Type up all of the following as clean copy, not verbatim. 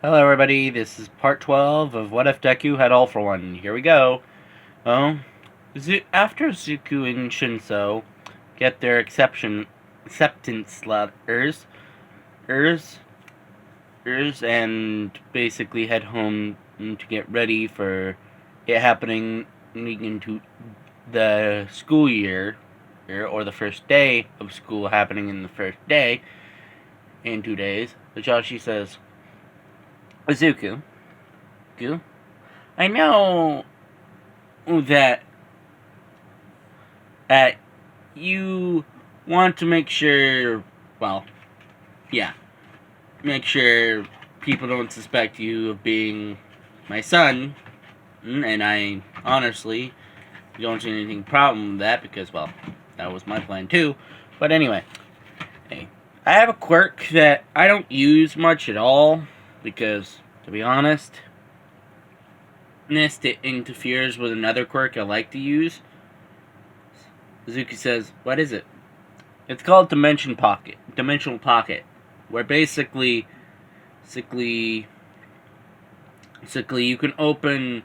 Hello everybody, this is part 12 of What If Deku Had All for One. Here we go. Well, after Zuko and Shinso get their acceptance letters, and basically head home to get ready for it happening into the school year, or the first day of school happening in the first day, in 2 days, Ajashi says, Zuko, I know that you want to make sure, make sure people don't suspect you of being my son, and I honestly don't see anything problem with that because, that was my plan too. But anyway, hey, I have a quirk that I don't use much at all because, to be honest, it interferes with another quirk I like to use. Suzuki says, what is it? It's called Dimensional Pocket, where basically you can open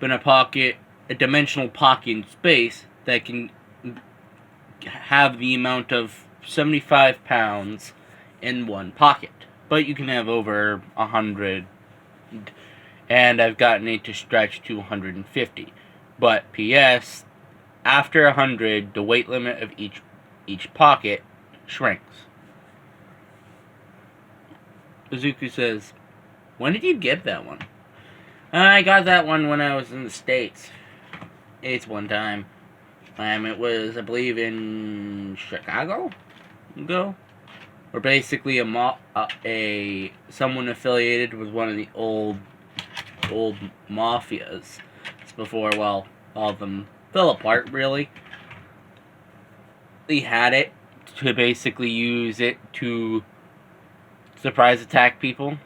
a dimensional pocket in space that can have the amount of 75 pounds in one pocket. But you can have over 100, and I've gotten it to stretch to 150. But P.S., after 100, the weight limit of each pocket shrinks. Izuku says, when did you get that one? I got that one when I was in the States. It's one time. It was, I believe, in Chicago? Or basically someone affiliated with one of the old mafias. It's before, all of them fell apart, really. They had it to basically use it to surprise attack people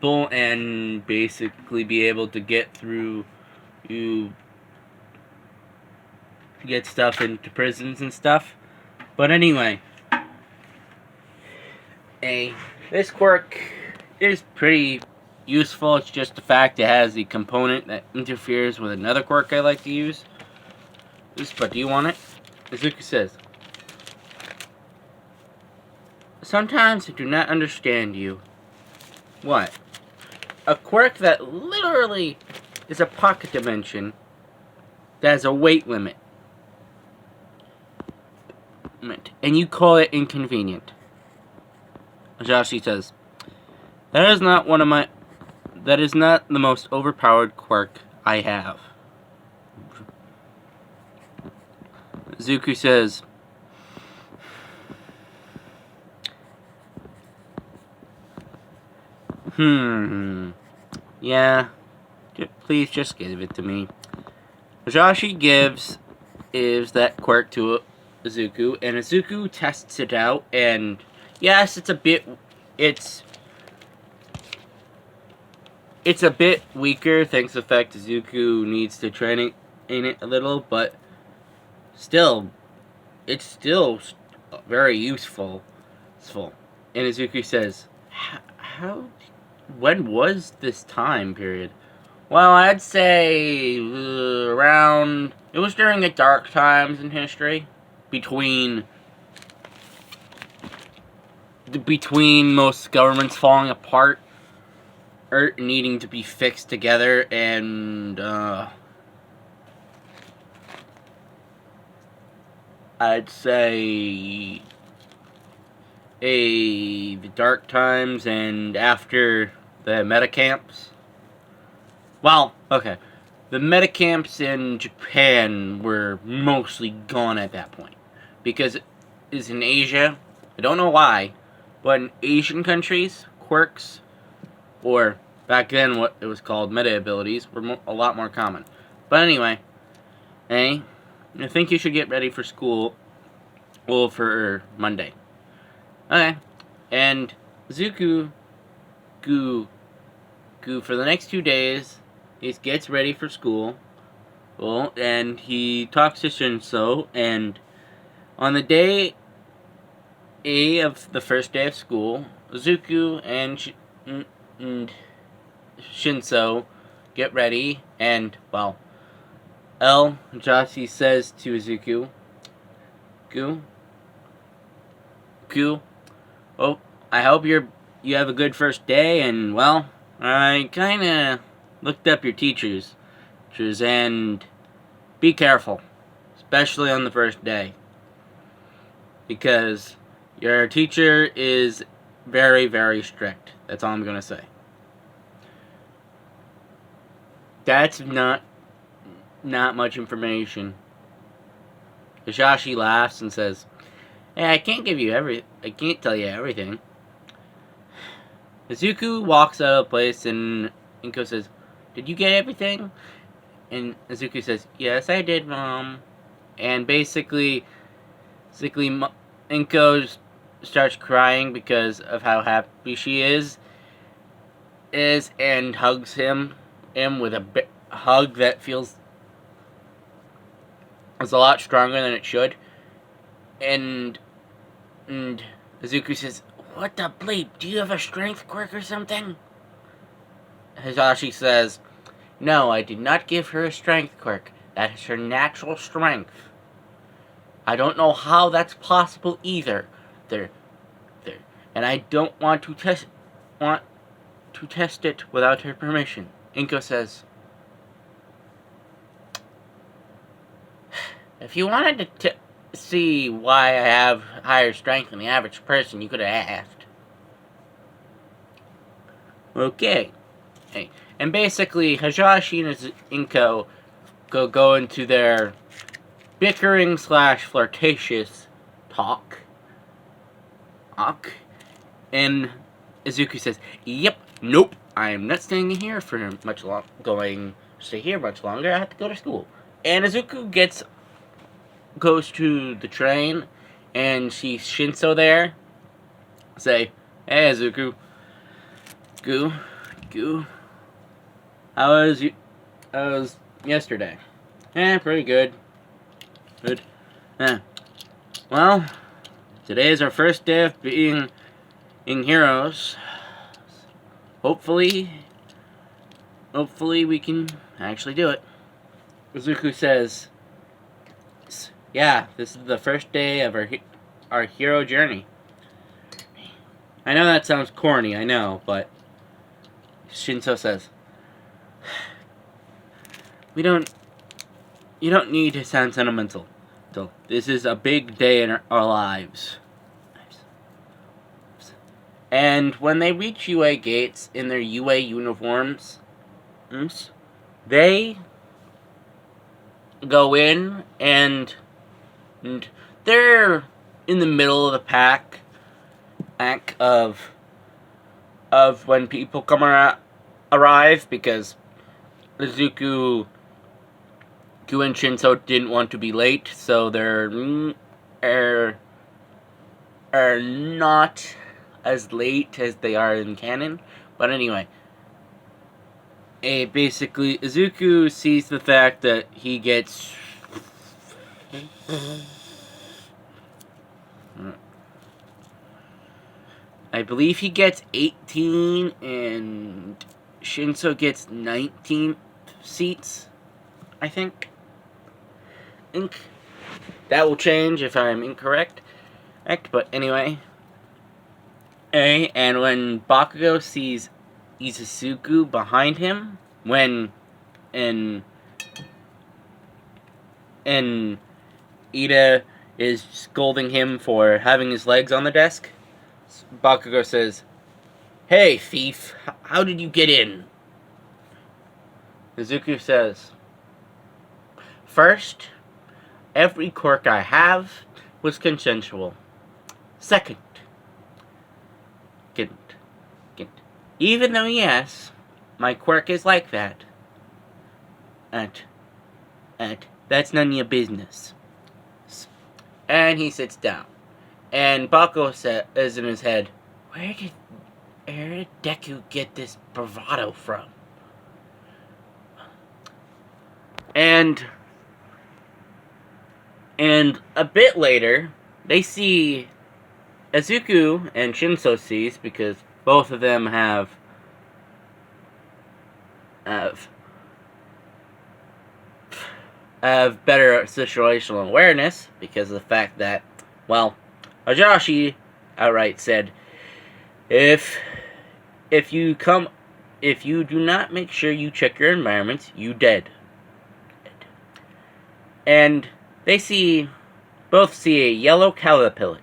and basically be able to get stuff into prisons and stuff. But anyway, this quirk is pretty useful. It's just the fact it has the component that interferes with another quirk I like to use. But do you want it? Izuku says, sometimes I do not understand you. What? A quirk that literally is a pocket dimension that has a weight limit. And you call it inconvenient. Ajashi says, that is not the most overpowered quirk I have. Zuko says, yeah, please just give it to me. Ajashi gives that quirk to Izuku, and Izuku tests it out, and yes, it's a bit weaker, thanks to the fact Izuku needs to train in it a little, but still, it's still very useful. And Izuku says, when was this time period? Well, I'd say it was during the dark times in history, between most governments falling apart, or needing to be fixed together, and I'd say the dark times and after the metacamps. Well, okay. The metacamps in Japan were mostly gone at that point. Because it's in Asia. I don't know why. But in Asian countries, quirks, or back then what it was called meta abilities, were a lot more common. But anyway, I think you should get ready for school. Well, for Monday. Okay. And Zuko, for the next 2 days, he gets ready for school. Well, and he talks to Shinso, and on the day of the first day of school, Izuku and Shinso get ready, and, well, Joshi says to Izuku, Gu, oh, I hope you have a good first day, and, well, I kinda looked up your teachers, and be careful, especially on the first day, because your teacher is very, very strict. That's all I'm gonna say. That's not much information. Hisashi laughs and says, "Hey, I can't tell you everything." Izuku walks out of the place and Inko says, "Did you get everything?" And Izuku says, "Yes, I did, Mom." And basically Inko starts crying because of how happy she is and hugs him with a hug that feels is a lot stronger than it should. And Izuku says, "What the bleep? Do you have a strength quirk or something?" Hisashi says, "No, I did not give her a strength quirk. That is her natural strength. I don't know how that's possible either. And I don't want to test it without her permission." Inko says, "If you wanted to see why I have higher strength than the average person, you could have asked." Okay. Hey. And basically, Hisashi and Inko go into their bickering / flirtatious talk. And Izuku says, "Yep, nope, I am not staying here for much stay here much longer. I have to go to school." And Izuku goes to the train and sees Shinso there. Say, "Hey, Izuku, Gu, how was yesterday?" Pretty good. Good. Well, today is our first day of being in Heroes. Hopefully we can actually do it." Izuku says, "Yeah, this is the first day of our hero journey." I know that sounds corny, I know, but Shinso says, you don't need to sound sentimental. This is a big day in our lives." And when they reach UA gates in their UA uniforms, they go in and they're in the middle of the pack of when people arrive, because Izuku, Gu, and Shinso didn't want to be late, so they're not as late as they are in canon. But anyway, basically Izuku sees the fact that he gets I believe he gets 18 and Shinso gets 19 seats, I think. That will change if I'm incorrect. But anyway. And when Bakugo sees Izuku behind him, and Ida is scolding him for having his legs on the desk, Bakugo says, "Hey, thief, how did you get in?" Izuku says, "First, every quirk I have was consensual. Second, even though, yes, my quirk is like that, and that's none of your business." And he sits down. And Bakugo is in his head, where did Deku get this bravado from? And a bit later, they see Izuku and Shinso sees, because both of them have have, have better situational awareness because of the fact that, well, Ajashi outright said, if you do not make sure you check your environment, you dead. And they both see a yellow caterpillar.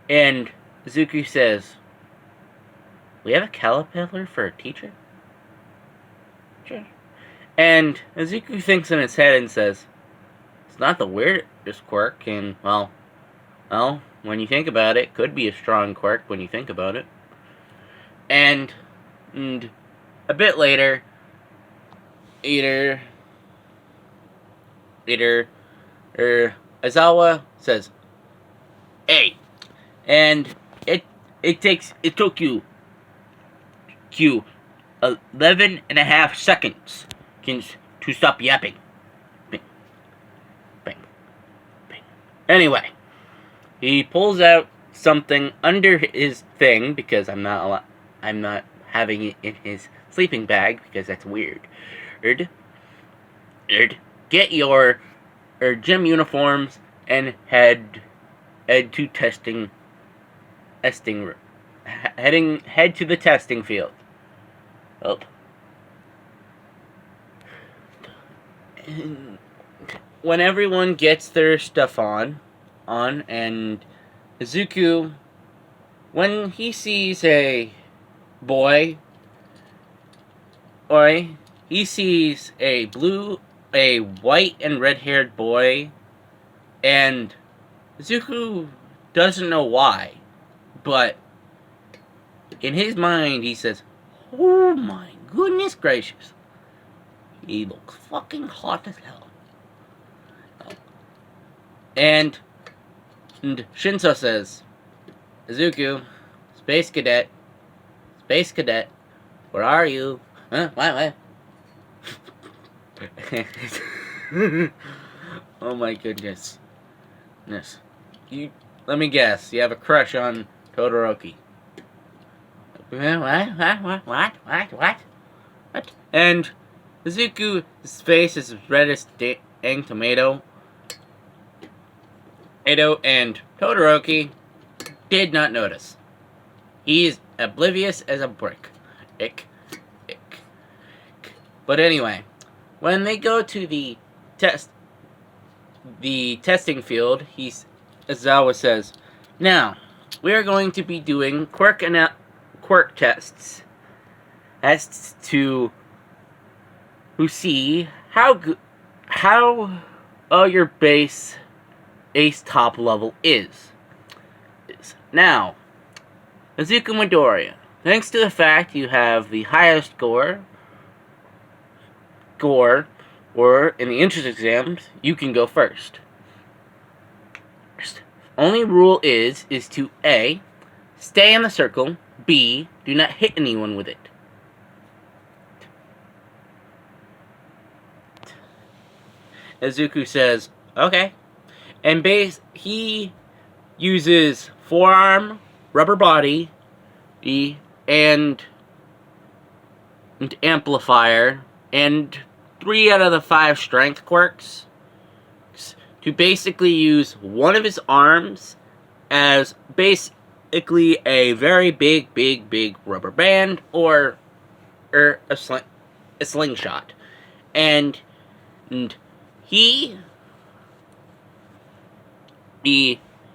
And Izuku says, we have a caterpillar for a teacher? Sure. And Izuku thinks in his head and says, it's not the weirdest quirk, and, well, when you think about it, could be a strong quirk when you think about it. And a bit later, Aizawa says, hey, and it took you 11 and a half seconds to stop yapping. Bing, bing, bing. Anyway, he pulls out something under his thing, because I'm not having it in his sleeping bag, because that's weird. Get your gym uniforms and head to head to the testing field. Oh. And when everyone gets their stuff on, and Izuku, when he sees a boy, or he sees a white and red-haired boy, and Izuku doesn't know why, but in his mind he says, oh my goodness gracious, he looks fucking hot as hell. And Shinso says, Izuku, Space Cadet, where are you? Huh? What? Oh my goodness. Let me guess, you have a crush on Todoroki. What? And Izuku's face is as red as dang tomato. And Todoroki did not notice. He's oblivious as a brick. Ick. But anyway, when they go to the testing field, Aizawa says, now, we are going to be doing quirk tests as to see how your base ace top level is. Now, Izuku Midoriya, thanks to the fact you have the highest score, or in the entrance exams, you can go first. Only rule is to A, stay in the circle, B, do not hit anyone with it. Izuku says, okay. And he uses forearm, rubber body, and amplifier, and 3 out of the 5 strength quirks to basically use one of his arms as basically a very big rubber band or a slingshot. And he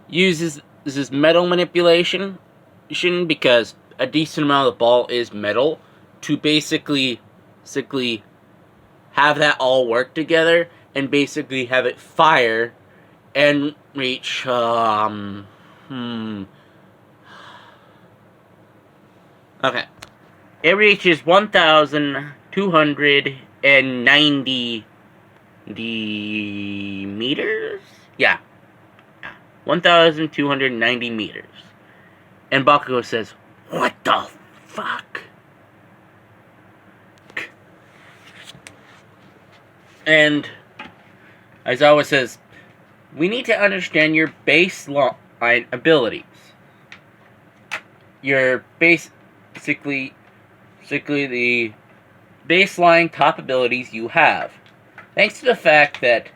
uses this metal manipulation because a decent amount of the ball is metal to basically have that all work together and basically have it fire and reach okay. It reaches 1,290 meters? Yeah. 1,290 meters. And Bakugo says, what the fuck? And Aizawa says, we need to understand your baseline abilities. Your basically the baseline top abilities you have. Thanks to the fact that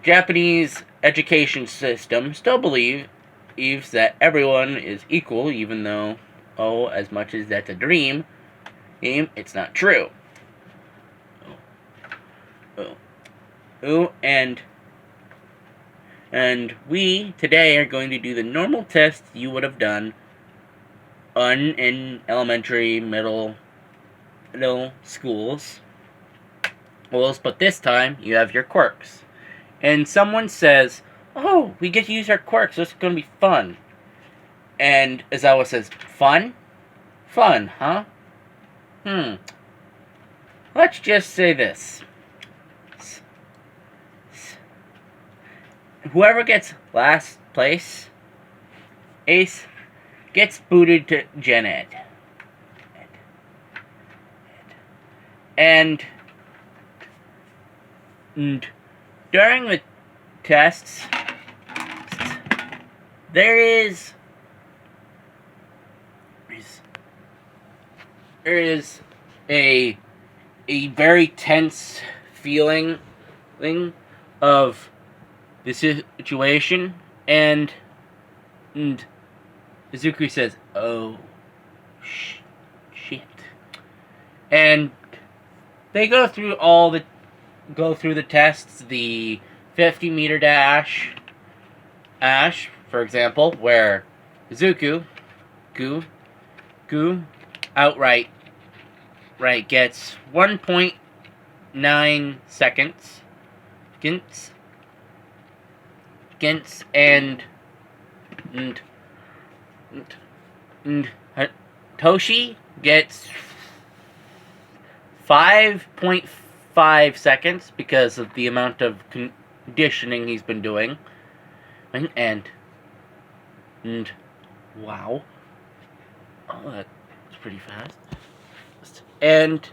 Japanese education system still believes that everyone is equal, even though, as much as that's a dream, it's not true. And we today are going to do the normal tests you would have done in elementary, middle schools. But this time you have your quirks. And someone says, "Oh, we get to use our quirks, so it's going to be fun." And Aizawa says, "Fun? Fun, huh? Let's just say this. Whoever gets last place, Ace, gets booted to Gen Ed. And during the tests, there is a very tense feeling of the situation, and Izuku says, "Oh, shit," and they go through the tests, the 50-meter dash, for example, where Izuku, outright gets 1.9 seconds and Toshi gets 5.5 seconds because of the amount of conditioning he's been doing. And wow. Oh, that's pretty fast. And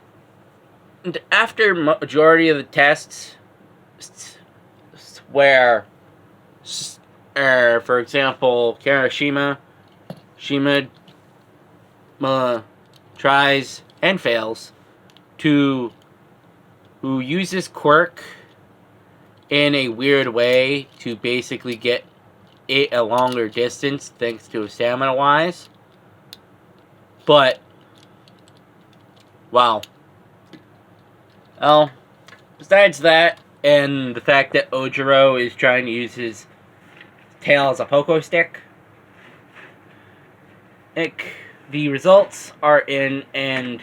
after majority of the tests, where, for example, Shima tries and fails to use his quirk in a weird way to basically get it a longer distance thanks to his stamina wise. But wow. Well, besides that, and the fact that Ojiro is trying to use his tail as a pogo stick, the results are in, and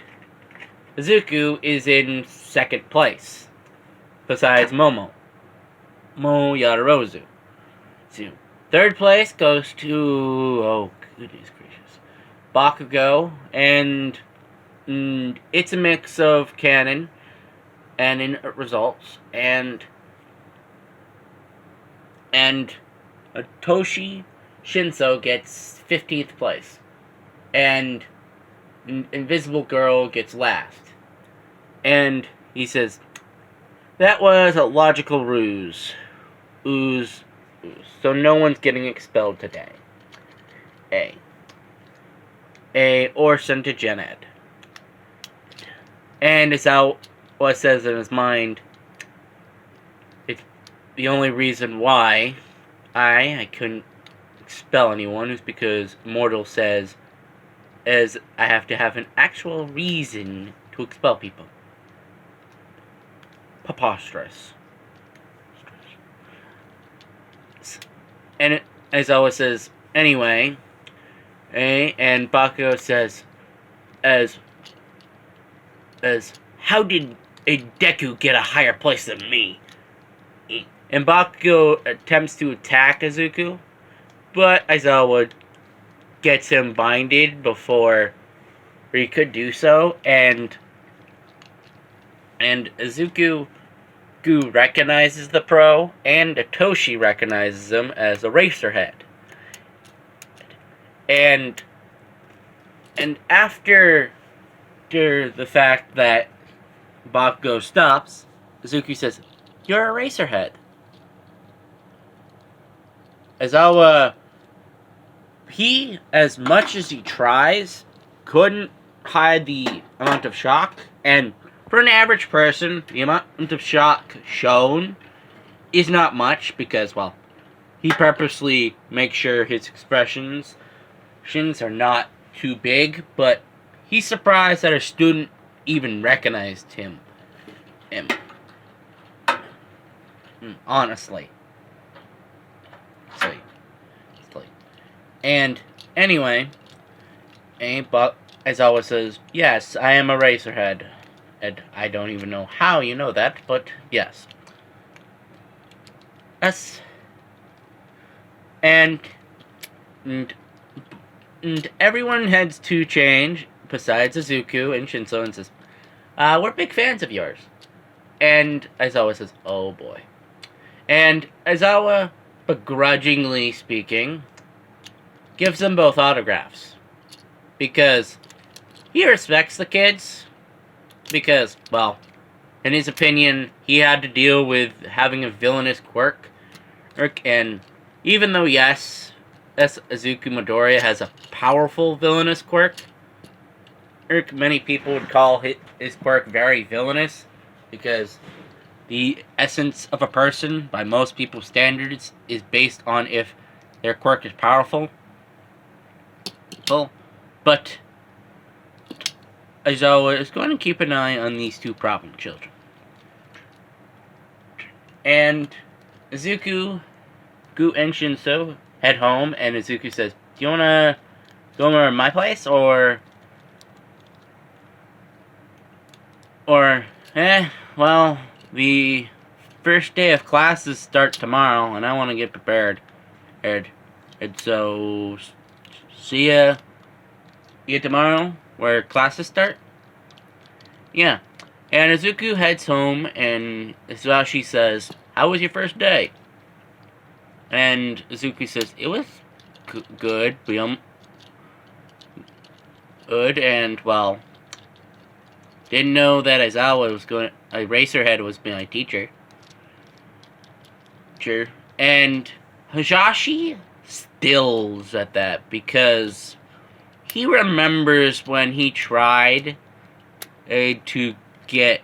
Izuku is in second place, besides Mo Yadarozu. So, third place goes to, oh goodness gracious, Bakugo, and it's a mix of canon and in results, and Toshi Shinso gets 15th place, and Invisible Girl gets last. And he says, "That was a logical ruse. Ooze. So no one's getting expelled today. Or sent to Gen Ed." And it's out what says in his mind, it's the only reason why I couldn't expel anyone is because Mortal says as I have to have an actual reason to expel people. Preposterous. And Aizawa says, "Anyway," and Bakugo says, as "How did a Deku get a higher place than me?" And Bakugo attempts to attack Izuku, but Aizawa gets him binded before he could do so, and Izuku recognizes the pro, and Toshi recognizes him as Eraserhead. And after the fact that Bakugo stops, Izuku says, "You're Eraserhead." Aizawa, he, as much as he tries, couldn't hide the amount of shock. And for an average person, the amount of shock shown is not much because, well, he purposely makes sure his expressions are not too big, but he's surprised that a student even recognized him. Honestly. And anyway, but as always says, yes, I am a racerhead. And I don't even know how you know that, but yes. Yes. And everyone heads to change, besides Izuku and Shinso, and says, we're big fans of yours. And Aizawa says, oh boy. And Aizawa, begrudgingly speaking, gives them both autographs. Because he respects the kids. Because, well, in his opinion, he had to deal with having a villainous quirk. And even though, yes, Izuku Midoriya has a powerful villainous quirk, many people would call his quirk very villainous. Because the essence of a person, by most people's standards, is based on if their quirk is powerful. But Aizawa is going to keep an eye on these two problem children. And Izuku, Gu, and Shinso head home, and Izuku says, do you want to go over to my place, or, well, the first day of classes start tomorrow, and I want to get prepared. And so, see ya tomorrow, where classes start? Yeah. And Izuku heads home, and Hisashi says, how was your first day? And Izuku says, it was good, and, well, didn't know that Aizawa was Eraserhead was my teacher. Sure. And Hisashi stills at that, because he remembers when he tried to get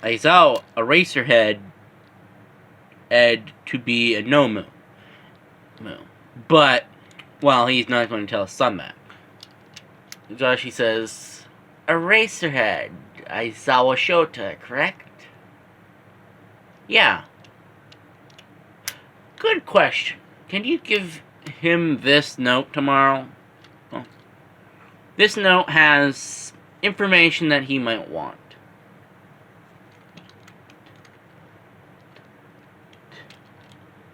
Aizawa, Eraserhead, to be a Nomu. But, well, he's not going to tell his son that. Hisashi says, Eraserhead, Aizawa Shota, correct? Yeah. Good question. Can you give him this note tomorrow? Well, this note has information that he might want.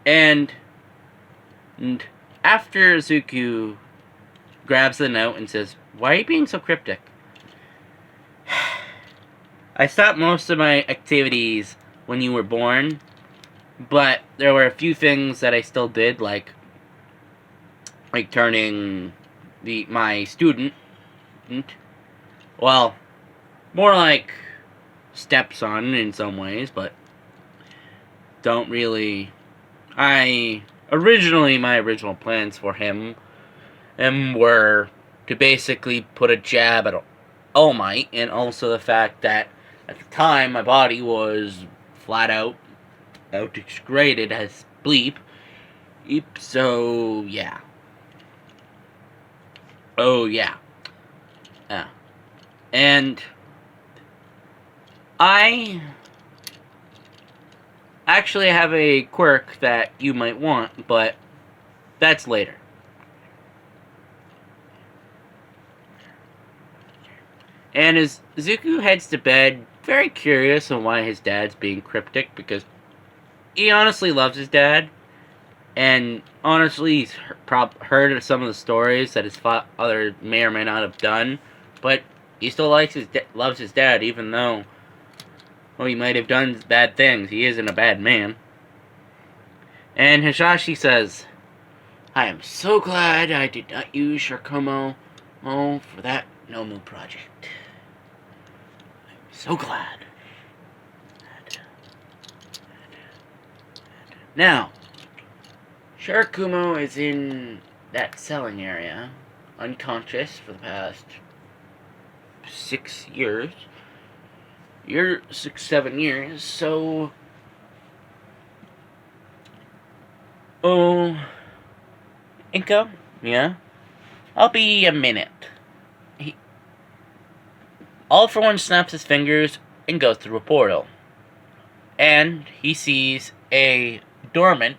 And after Izuku grabs the note and says, why are you being so cryptic? I stopped most of my activities when you were born, but there were a few things that I still did, like turning my student, well, more like stepson in some ways, but don't really. My original plans for him were to basically put a jab at All Might, and also the fact that at the time my body was flat out degraded as bleep. So yeah. Oh yeah. And I actually have a quirk that you might want, but that's later. And as Zuko heads to bed, very curious on why his dad's being cryptic, because he honestly loves his dad, and honestly he's heard of some of the stories that his father may or may not have done, but he still loves his dad, even though, well, he might have done bad things. He isn't a bad man. And Hisashi says, I am so glad I did not use Shirakumo for that Nomu project. I'm so glad. Now, Shirakumo is in that selling area, unconscious for the past 6 years. 7 years, so... Oh... Inko? Yeah? I'll be a minute. All for one snaps his fingers and goes through a portal. And he sees a dormant